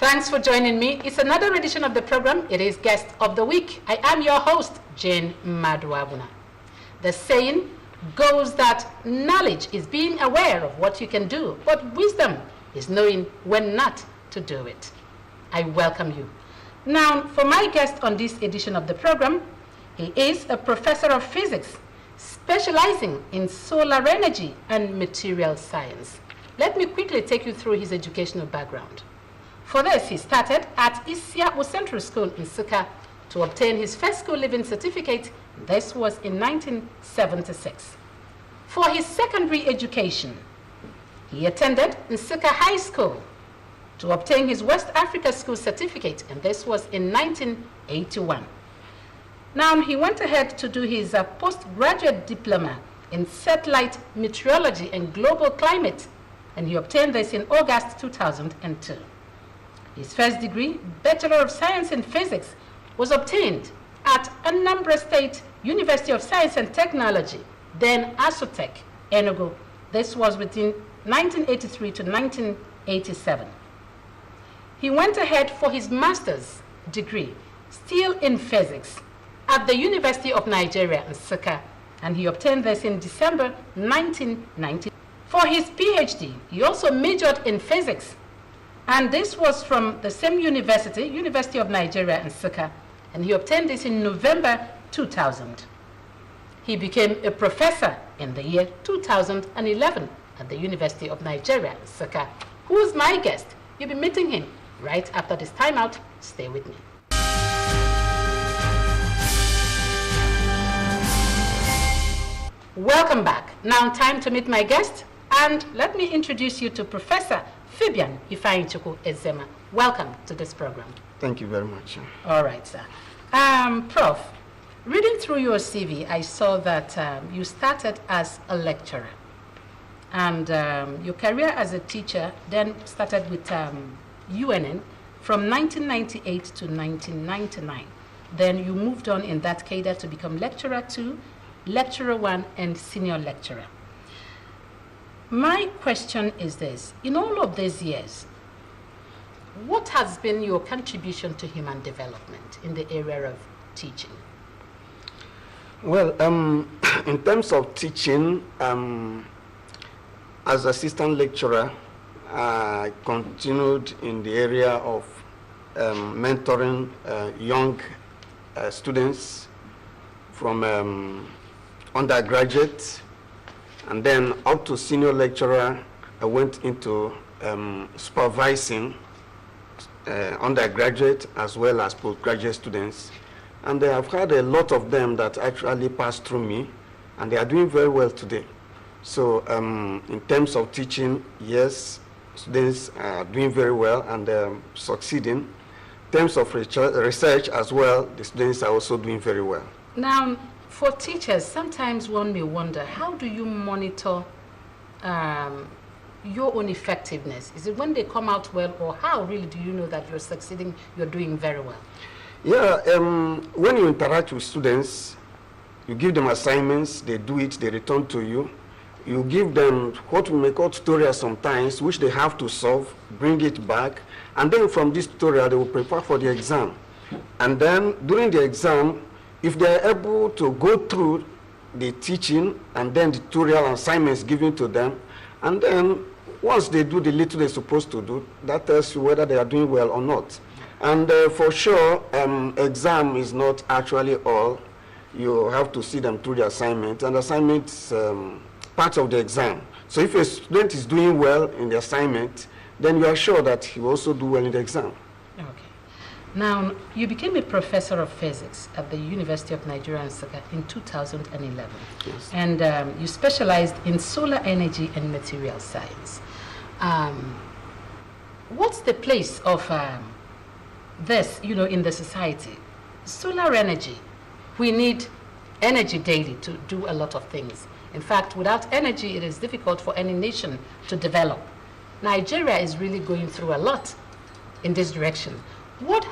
Thanks for joining me. It's another edition of the program. It is Guest of the Week. I am your host, Jane Maduabuna. The saying goes that knowledge is being aware of what you can do, but wisdom is knowing when not to do it. I welcome you. Now, for my guest on this edition of the program, he is a professor of physics, specializing in solar energy and material science. Let me quickly take you through his educational background. For this, he started at Isiabu Central School in Nsukka to obtain his first school living certificate. This was in 1976. For his secondary education, he attended Nsukka High School to obtain his West Africa School certificate, and this was in 1981. Now, he went ahead to do his postgraduate diploma in satellite meteorology and global climate, and he obtained this in August 2002. His first degree, Bachelor of Science in Physics, was obtained at Anambra State University of Science and Technology, then ASUTEC, Enugu. This was between 1983 to 1987. He went ahead for his master's degree, still in physics, at the University of Nigeria, Nsukka, and he obtained this in December 1990. For his PhD, he also majored in physics, and this was from the same university, University of Nigeria, Nsukka, and he obtained this in November 2000. He became a professor in the year 2011 at the University of Nigeria, Nsukka. Who is my guest? You'll be meeting him right after this timeout. Stay with me. Welcome back. Now time to meet my guest, and let me introduce you to Professor Fabian Ifeanyichukwu Ezema. Welcome to this program. Thank you very much. All right, sir. Prof, reading through your CV, I saw that you started as a lecturer, and your career as a teacher then started with UNN from 1998 to 1999. Then you moved on in that cadre to become lecturer 2, lecturer 1, and senior lecturer. My question is this: in all of these years, what has been your contribution to human development in the area of teaching? Well, in terms of teaching, as assistant lecturer, I continued in the area of mentoring young students from undergraduate, and then up to senior lecturer. I went into supervising undergraduate as well as postgraduate students, and I've had a lot of them that actually passed through me, and they are doing very well today. So in terms of teaching, yes, students are doing very well and succeeding. In terms of research as well, the students are also doing very well. Now, for teachers, sometimes one may wonder, how do you monitor your own effectiveness? Is it when they come out well, or how really do you know that you're succeeding, you're doing very well? Yeah, when you interact with students, you give them assignments, they do it, they return to you. You give them what we may call tutorials sometimes, which they have to solve, bring it back, and then from this tutorial, they will prepare for the exam. And then during the exam, if they are able to go through the teaching and then the tutorial assignments given to them, and then once they do the little they're supposed to do, that tells you whether they are doing well or not. And for sure, exam is not actually all. You have to see them through the assignment, and assignment is part of the exam. So if a student is doing well in the assignment, then you are sure that he will also do well in the exam. Okay. Now, you became a professor of physics at the University of Nigeria, Nsukka in 2011. Yes. And you specialized in solar energy and material science. What's the place of this, in the society? Solar energy. We need energy daily to do a lot of things. In fact, without energy, it is difficult for any nation to develop. Nigeria is really going through a lot in this direction. What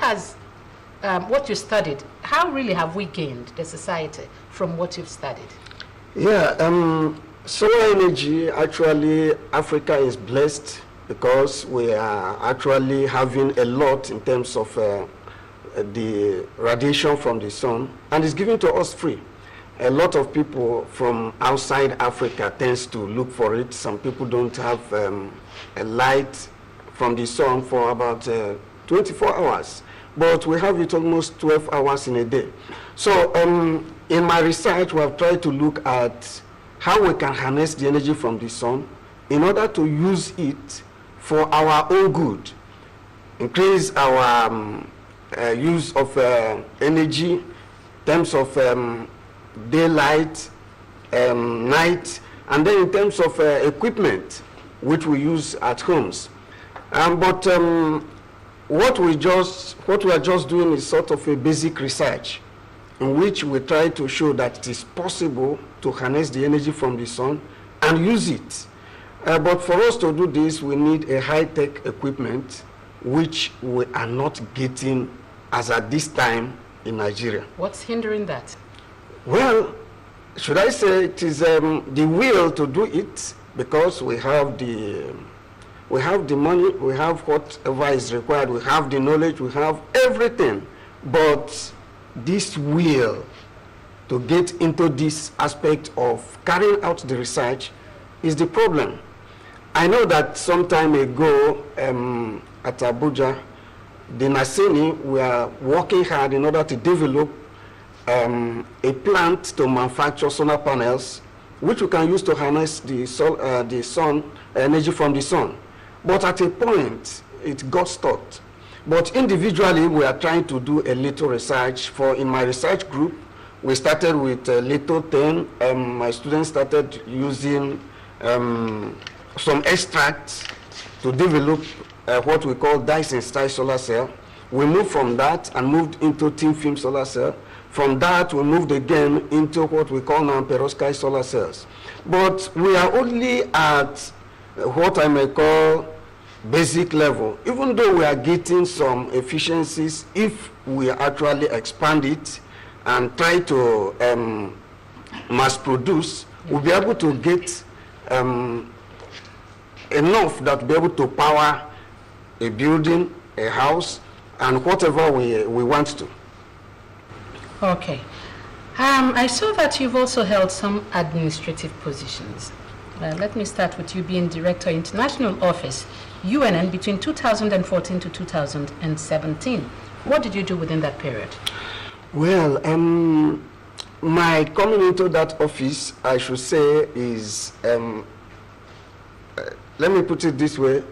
you studied, how really have we gained the society from what you've studied? Yeah, solar energy, actually, Africa is blessed because we are actually having a lot in terms of the radiation from the sun, and it's given to us free. A lot of people from outside Africa tends to look for it. Some people don't have a light from the sun for about 24 hours, but we have it almost 12 hours in a day. So in my research, we have tried to look at how we can harness the energy from the sun in order to use it for our own good, increase our use of energy in terms of daylight, night, and then in terms of equipment which we use at homes. But what we are just doing is sort of a basic research in which we try to show that it is possible to harness the energy from the sun and use it. But for us to do this, we need a high-tech equipment which we are not getting as at this time in Nigeria. What's hindering that? Well, should I say it is the will to do it, because we have the money, we have whatever is required, we have the knowledge, we have everything, but this will to get into this aspect of carrying out the research is the problem. I know that some time ago at Abuja, the Nasini were working hard in order to develop a plant to manufacture solar panels, which we can use to harness the sun energy from the sun. But at a point, it got stopped. But individually, we are trying to do a little research. In my research group, we started with little 10. My students started using some extracts to develop what we call Dyson-style solar cell. We moved from that and moved into thin film solar cell. From that, we moved again into what we call now perovskite solar cells. But we are only at what I may call basic level, even though we are getting some efficiencies. If we actually expand it and try to mass produce, we'll be able to get enough that we'll be able to power a building, a house, and whatever we want to. Okay. I saw that you've also held some administrative positions. Let me start with you being Director International Office, UNN, between 2014 to 2017. What did you do within that period? Well, my coming into that office, I should say, is, let me put it this way,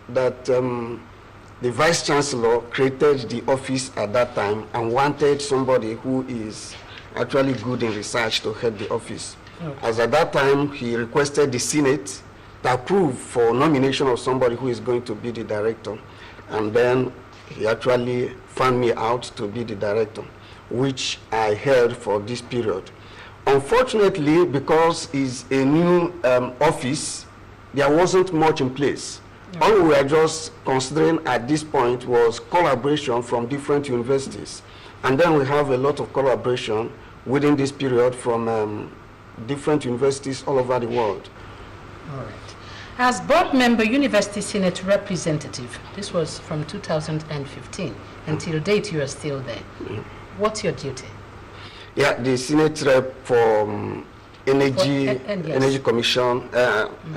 that the Vice Chancellor created the office at that time and wanted somebody who is actually good in research to head the office. Okay. As at that time, he requested the Senate to approve for nomination of somebody who is going to be the director. And then he actually found me out to be the director, which I held for this period. Unfortunately, because it's a new office, there wasn't much in place. All we were just considering at this point was collaboration from different universities. And then we have a lot of collaboration within this period from different universities all over the world. All right. As board member, University Senate representative, this was from 2015. Until date, you are still there. What's your duty? Yeah, the Senate rep for Energy, yes. Energy Commission,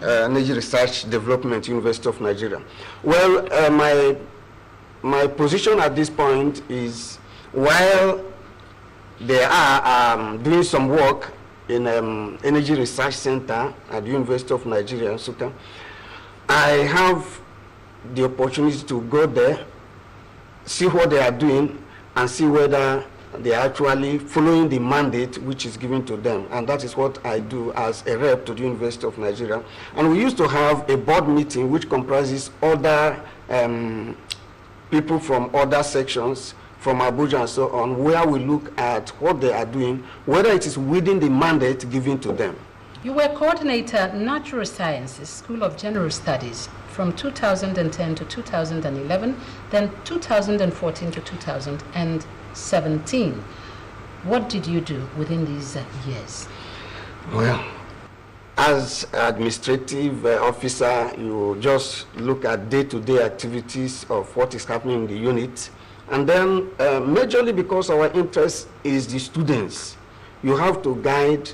Energy Research Development, University of Nigeria. Well, my position at this point is, while they are doing some work in Energy Research Center at the University of Nigeria, Nsukka, I have the opportunity to go there, see what they are doing, and see whether they are actually following the mandate which is given to them. And that is what I do as a rep to the University of Nigeria. And we used to have a board meeting which comprises other people from other sections, from Abuja and so on, where we look at what they are doing, whether it is within the mandate given to them. You were coordinator, Natural Sciences, School of General Studies, from 2010 to 2011, then 2014 to 2017. What did you do within these years? Well, As administrative officer, you just look at day-to-day activities of what is happening in the unit. And then, majorly because our interest is the students, you have to guide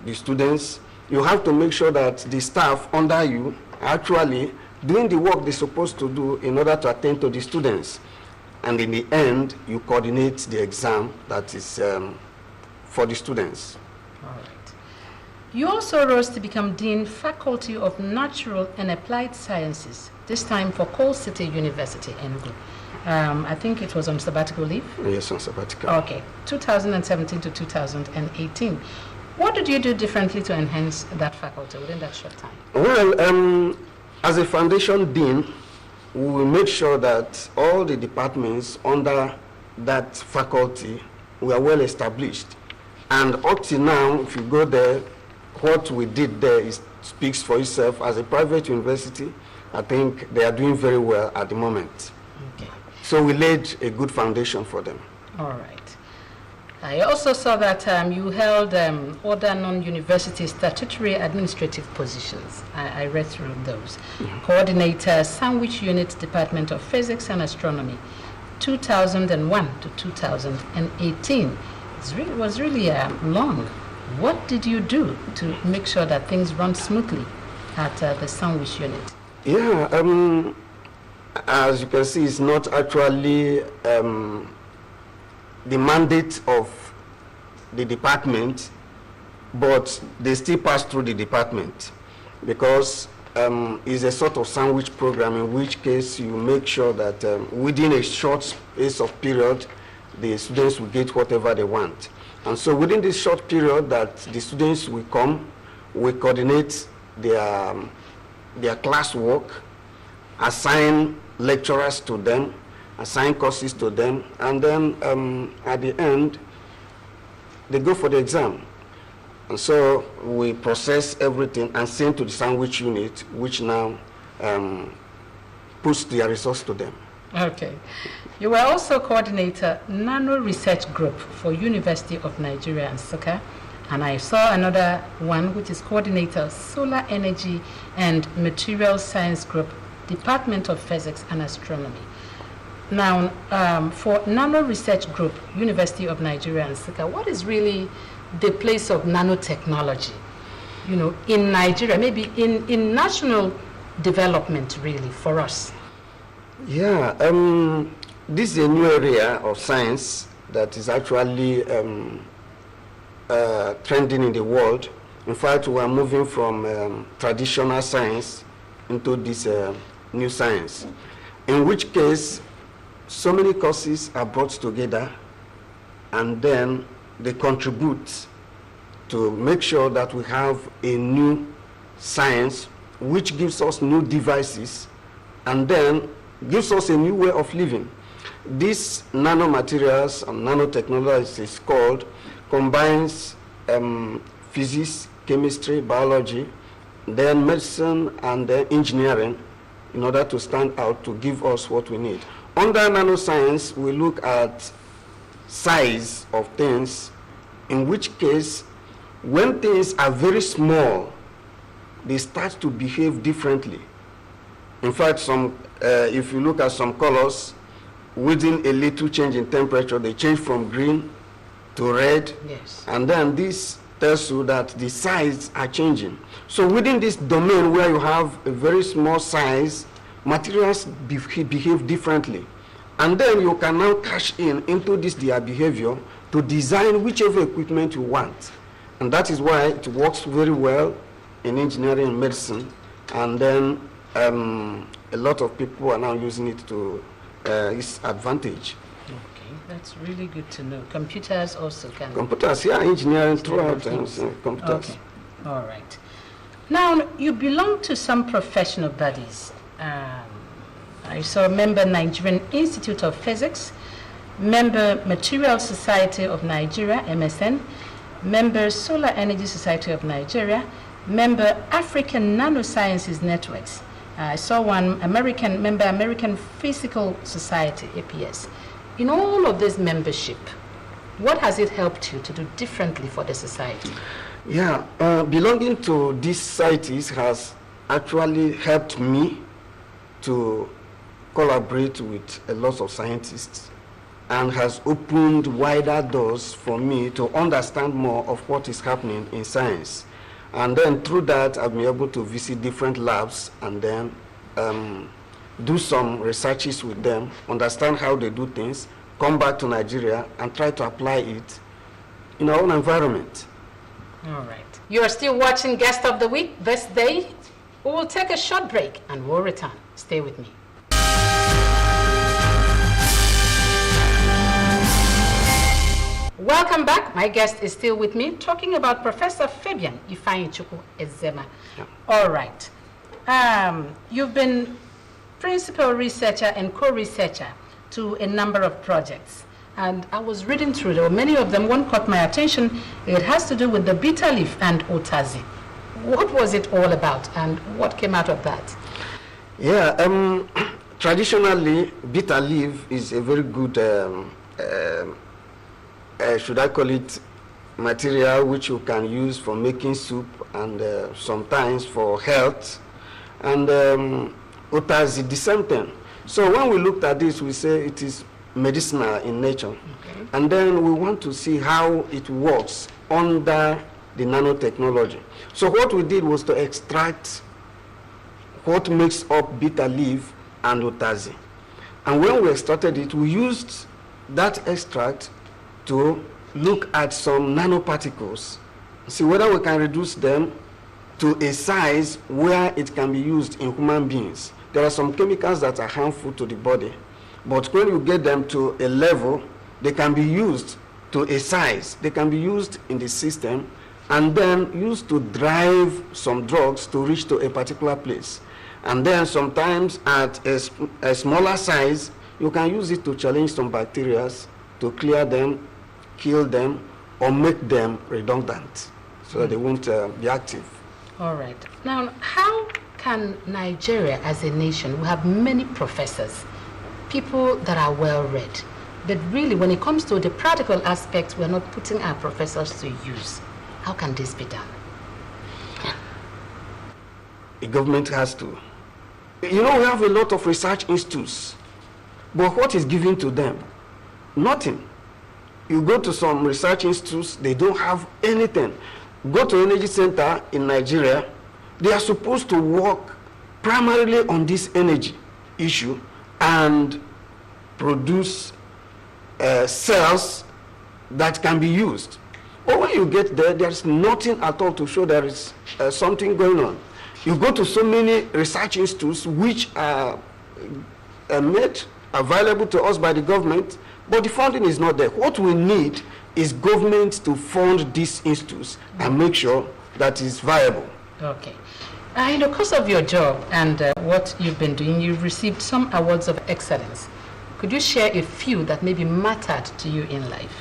the students. You have to make sure that the staff under you are actually doing the work they're supposed to do in order to attend to the students. And in the end, you coordinate the exam that is for the students. All right. You also rose to become Dean, Faculty of Natural and Applied Sciences, this time for Coal City University, Enugu. I think it was on sabbatical leave? Yes, on sabbatical. Okay, 2017 to 2018. What did you do differently to enhance that faculty within that short time? Well, as a foundation dean, we will make sure that all the departments under that faculty were well established. And up to now, if you go there, what we did there speaks for itself. As a private university, I think they are doing very well at the moment. Okay. So we laid a good foundation for them. All right. I also saw that you held other non-university statutory administrative positions. I read through those. Yeah. Coordinator, Sandwich Unit, Department of Physics and Astronomy, 2001 to 2018. It was really long. What did you do to make sure that things run smoothly at the Sandwich Unit? Yeah, as you can see, it's not actually the mandate of the department, but they still pass through the department because it's a sort of sandwich program, in which case you make sure that within a short space of period, the students will get whatever they want. And so within this short period that the students will come, we coordinate their classwork, assign lecturers to them, assign courses to them, and then at the end, they go for the exam. And so we process everything and send to the Sandwich Unit, which now puts their results to them. Okay. You were also coordinator, Nano Research Group for University of Nigeria and Nsukka. And I saw another one, which is coordinator, Solar Energy and Material Science Group, Department of Physics and Astronomy. Now, for Nano Research Group, University of Nigeria and Nsukka, what is really the place of nanotechnology, in Nigeria, maybe in national development, really, for us? Yeah, this is a new area of science that is actually trending in the world. In fact, we are moving from traditional science into this new science, in which case so many courses are brought together and then they contribute to make sure that we have a new science which gives us new devices and then gives us a new way of living. These nanomaterials and nanotechnology, as it's called, combines physics, chemistry, biology, then medicine and then engineering in order to stand out to give us what we need. Under nanoscience, we look at size of things, in which case, when things are very small, they start to behave differently. In fact, if you look at some colors, within a little change in temperature, they change from green to red. Yes. And then this tells you that the size are changing. So within this domain where you have a very small size, materials behave differently. And then you can now cash into their behavior to design whichever equipment you want. And that is why it works very well in engineering and medicine. And then a lot of people are now using it to its advantage. Okay, that's really good to know. Computers also can. Computers, yeah, engineering throughout computers. Okay, all right. Now, you belong to some professional bodies. I saw member Nigerian Institute of Physics, member Material Society of Nigeria, MSN, member Solar Energy Society of Nigeria, member African Nanosciences Networks. I saw one member American Physical Society, APS. In all of this membership, What has it helped you to do differently for the society? Yeah, belonging to these societies has actually helped me to collaborate with a lot of scientists and has opened wider doors for me to understand more of what is happening in science. And then through that, I've been able to visit different labs and then do some researches with them, understand how they do things, come back to Nigeria and try to apply it in our own environment. All right. You are still watching Guest of the Week this day. We will take a short break and we'll return. Stay with me. Welcome back. My guest is still with me, talking about Professor Fabian Ifeanyichukwu Ezema. Yeah. All right. You've been principal researcher and co-researcher to a number of projects. And I was reading through them. Many of them, one caught my attention. It has to do with the bitter leaf and otazi. What was it all about and what came out of that? Yeah, traditionally, bitter leaf is a very good, should I call it, material which you can use for making soup and sometimes for health. And otazi, the same thing. So when we looked at this, we say it is medicinal in nature. Okay. And then we want to see how it works under the nanotechnology. So what we did was to extract what makes up bitter leaf and otazi. And when we extracted it, we used that extract to look at some nanoparticles, see whether we can reduce them to a size where it can be used in human beings. There are some chemicals that are harmful to the body, but when you get them to a level, they can be used to a size. They can be used in the system and then used to drive some drugs to reach to a particular place. And then sometimes at a smaller size, you can use it to challenge some bacteria, to clear them, kill them, or make them redundant so that they won't be active. All right. Now, how can Nigeria as a nation, we have many professors, people that are well-read, but really when it comes to the practical aspects, we're not putting our professors to use. How can this be done? The government has to. You know, we have a lot of research institutes, but what is given to them? Nothing. You go to some research institutes, they don't have anything. Go to Energy Center in Nigeria, they are supposed to work primarily on this energy issue and produce cells that can be used. But when you get there, there's nothing at all to show there is something going on. You go to so many research institutes which are made available to us by the government, but the funding is not there. What we need is government to fund these institutes and make sure that it's viable. Okay. In the course of your job and what you've been doing, you've received some awards of excellence. Could you share a few that maybe mattered to you in life?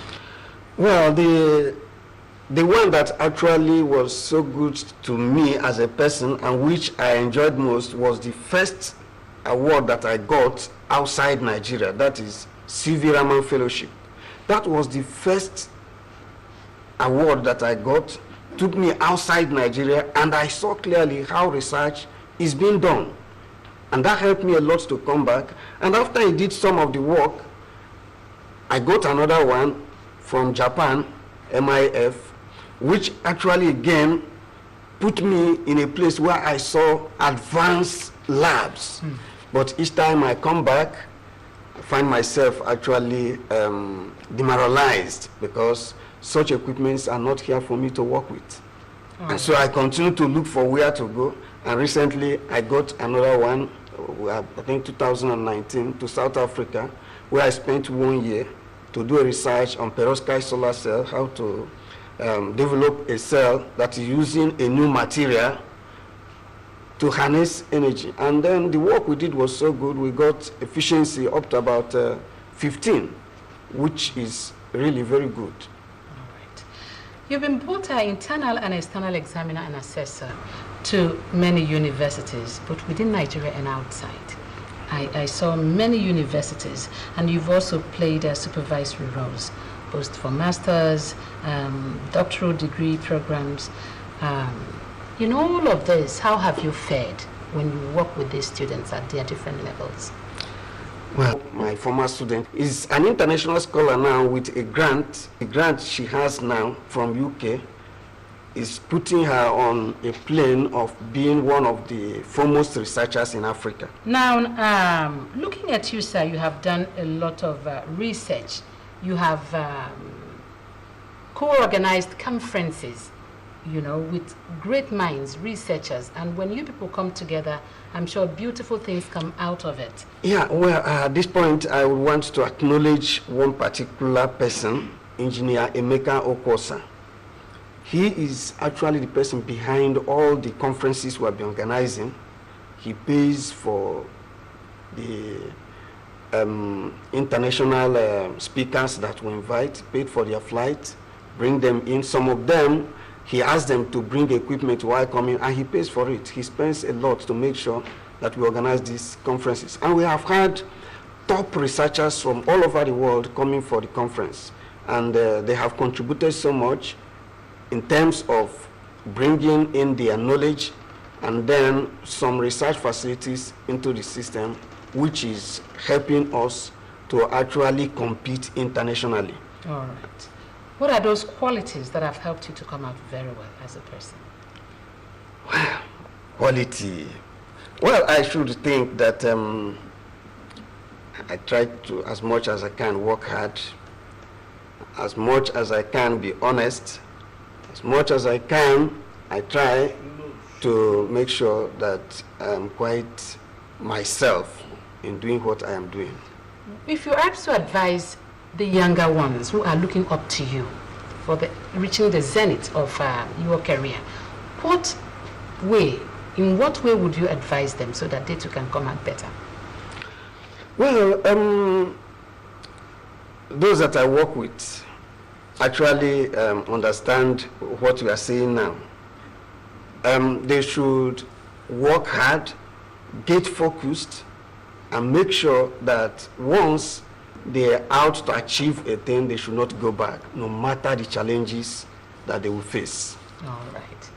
Well, the one that actually was so good to me as a person and which I enjoyed most was the first award that I got outside Nigeria. That is C.V. Raman Fellowship. That was the first award that I got, took me outside Nigeria, and I saw clearly how research is being done. And that helped me a lot to come back. And after I did some of the work, I got another one from Japan, MIF, which actually again put me in a place where I saw advanced labs. But each time I come back, I find myself actually demoralized because such equipments are not here for me to work with. And so I continue to look for where to go. And recently I got another one, I think 2019, to South Africa, where I spent 1 year to do a research on perovskite solar cell, how to develop a cell that is using a new material to harness energy. And then the work we did was so good, we got efficiency up to about 15, which is really very good. All right. You've been both an internal and external examiner and assessor to many universities, both within Nigeria and outside. I saw many universities, and you've also played supervisory roles. post for masters, doctoral degree programs. In all of this, how have you fared when you work with these students at their different levels? Well, my former student is an international scholar now with a grant. The grant she has now from UK is putting her on a plane of being one of the foremost researchers in Africa. Now, looking at you, sir, you have done a lot of research. You have co-organized conferences, with great minds, researchers, and when you people come together, I'm sure beautiful things come out of it. Yeah, well, at this point, I would want to acknowledge one particular person, Engineer Emeka Okosa. He is actually the person behind all the conferences we have been organizing. He pays for the international speakers that we invite, paid for their flights, bring them in. Some of them, he asks them to bring equipment while coming, and he pays for it. He spends a lot to make sure that we organize these conferences. And we have had top researchers from all over the world coming for the conference. And they have contributed so much in terms of bringing in their knowledge and then some research facilities into the system, which is helping us to actually compete internationally. All right. What are those qualities that have helped you to come out very well as a person? Well, quality. Well, I should think that I try to, as much as I can, work hard, as much as I can be honest, as much as I can, I try to make sure that I'm quite myself in doing what I am doing. If you are to advise the younger ones who are looking up to you for reaching the zenith of your career, in what way would you advise them so that they too can come out better? Well, those that I work with actually understand what we are saying now. They should work hard, get focused, and make sure that once they are out to achieve a thing, they should not go back, no matter the challenges that they will face. All right.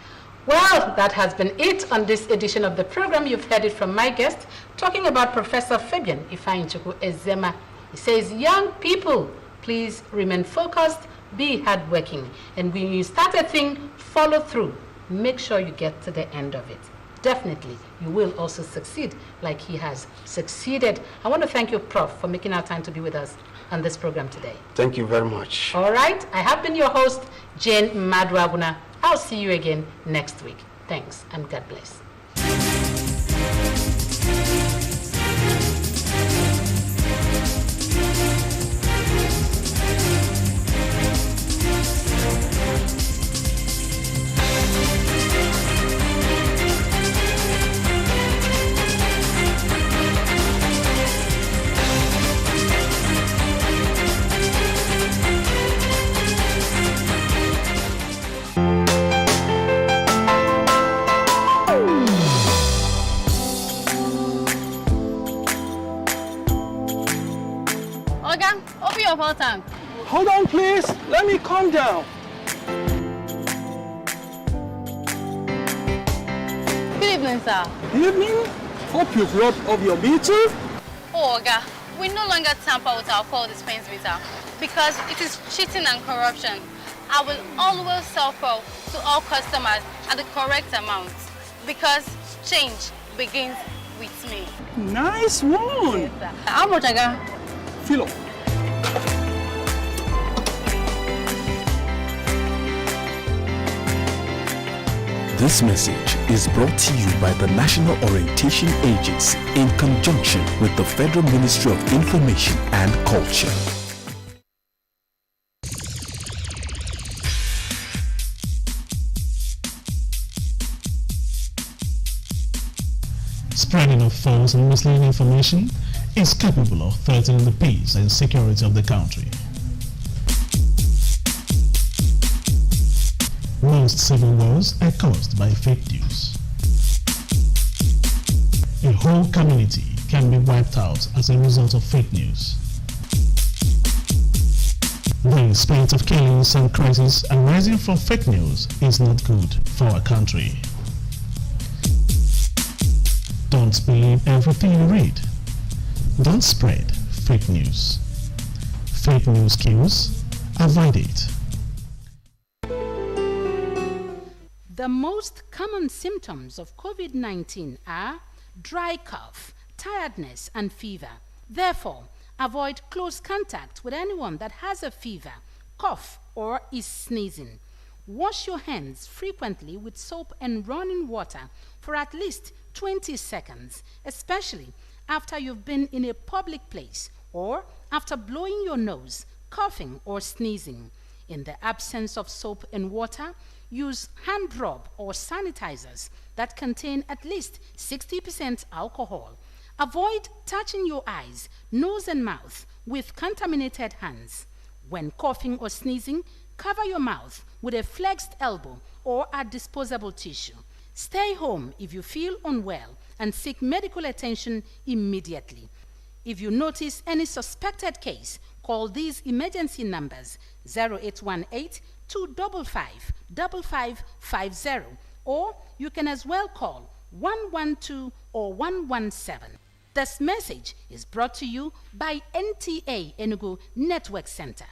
Well, that has been it on this edition of the program. You've heard it from my guest, talking about Professor Fabian Ifeanyichukwu Ezema. He says, young people, please remain focused, be hardworking, and when you start a thing, follow through. Make sure you get to the end of it. Definitely, you will also succeed like he has succeeded. I want to thank you, Prof, for making our time to be with us on this program today. Thank you very much. All right, I have been your host, Jane Madwabuna. I'll see you again next week. Thanks, and God bless. Tank. Hold on, please. Let me calm down. Good evening, sir. Good evening. Hope you've rubbed off your meter. Oh, Oga, we no longer tamper with our fuel dispense meter because it is cheating and corruption. I will always sell fuel to all customers at the correct amount because change begins with me. Nice one. Yes, sir. How much, Oga? Fill up. This message is brought to you by the National Orientation Agency in conjunction with the Federal Ministry of Information and Culture. Spreading of false and misleading information is capable of threatening the peace and security of the country. Most civil wars are caused by fake news. A whole community can be wiped out as a result of fake news. The spate of killings and crises arising from fake news is not good for our country. Don't believe everything you read. Don't spread fake news. Fake news kills. Avoid it. The most common symptoms of COVID-19 are dry cough, tiredness, and fever. Therefore, avoid close contact with anyone that has a fever, cough, or is sneezing. Wash your hands frequently with soap and running water for at least 20 seconds, especially after you've been in a public place or after blowing your nose, coughing, or sneezing. In the absence of soap and water, use hand rub or sanitizers that contain at least 60% alcohol. Avoid touching your eyes, nose, and mouth with contaminated hands. When coughing or sneezing, cover your mouth with a flexed elbow or a disposable tissue. Stay home if you feel unwell and seek medical attention immediately. If you notice any suspected case, call these emergency numbers 0818 255 5550, or you can as well call 112 or 117. This message is brought to you by NTA Enugu Network Center.